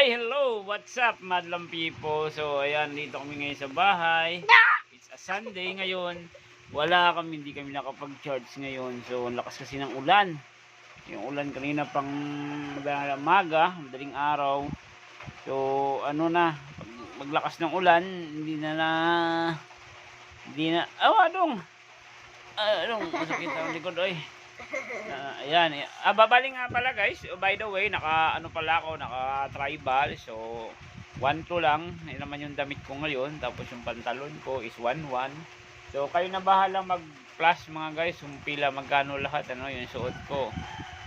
Hi, hello! What's up, madlang people? So, ayan, dito kami ngayon sa bahay. It's a Sunday ngayon. Hindi kami nakapag-charge ngayon. So, ang lakas kasi ng ulan. Yung ulan kanina pang maga, madaling araw. So, ano na, maglakas ng ulan, masakit ang likod, oy. Ayan, babaling nga pala guys. By the way, naka tribal. So 1-2 lang. Yan naman yung damit ko ngayon. Tapos yung pantalon ko is 1-1. So kayo na bahala mag-plus mga guys. Yung pila magkano lahat yung suot ko.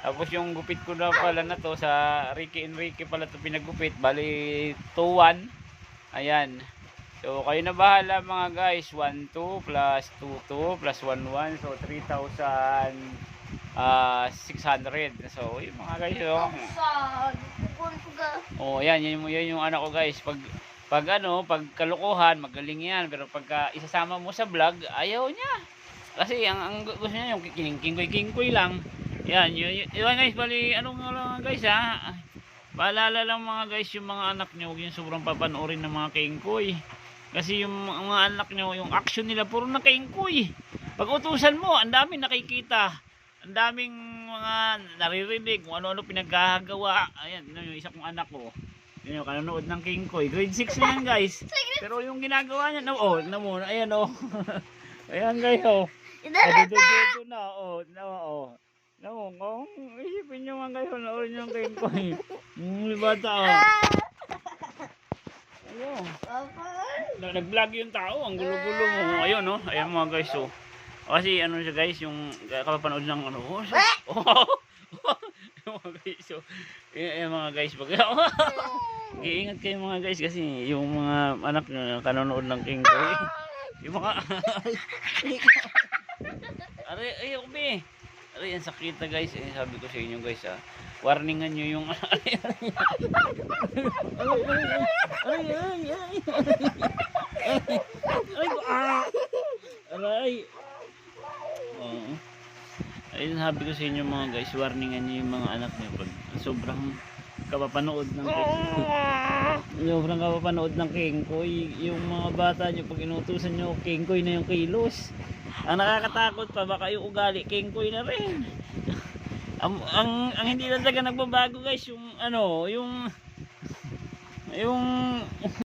Tapos yung gupit ko na pala na to sa Ricky Enrique pala to pinagupit. Bali 2-1. Ayan. So kayo na bahala mga guys. 1-2 plus 2-2 plus 1-1. So 3,600. So yung mga guys, yan yung anak ko guys. Pag kalokohan, magaling yan. Pero pagka isasama mo sa vlog, ayaw niya. Kasi ang gusto niya yung kingkoy lang. Yan guys, bali guys paalala lang mga guys, yung mga anak niyo, huwag yung sobrang papanoorin ng mga kingkoy. Kasi yung mga anak niyo, yung action nila puro na kingkoy. Pag utusan mo, ang daming nakikita. Ang daming mga naririnig kung ano-ano pinaggagawa. Ayan, yung isa kong anak ko. Yun yung kanonood ng kingkoy. Grade 6 na yan guys. Pero yung ginagawa niya, ayan ayan guys, Dito na, isipin nyo mga guys, panoorin nyo yung kingkoy. Bata, Ayun. Nag-vlog yung tao, ang gulo-gulo mo. Ayun, ayan mga guys, kasi siya guys, yung kapapanood ng mga guys, mga guys, iingat kayo mga guys, kasi yung mga anak nyo kanonood ng kingkoy, yung mga ang sakit na guys, sabi ko sa inyo guys, warningan nyo yung ayun, sabi ko sa inyo mga guys, warningan nyo yung mga anak nyo pag sobrang kapapanood ng kingkoy. Yung mga bata nyo, pag inutusan nyo kingkoy na yung kilos, ang nakakatakot pa, baka yung ugali kingkoy na rin. ang hindi lang talaga nagbabago guys, yung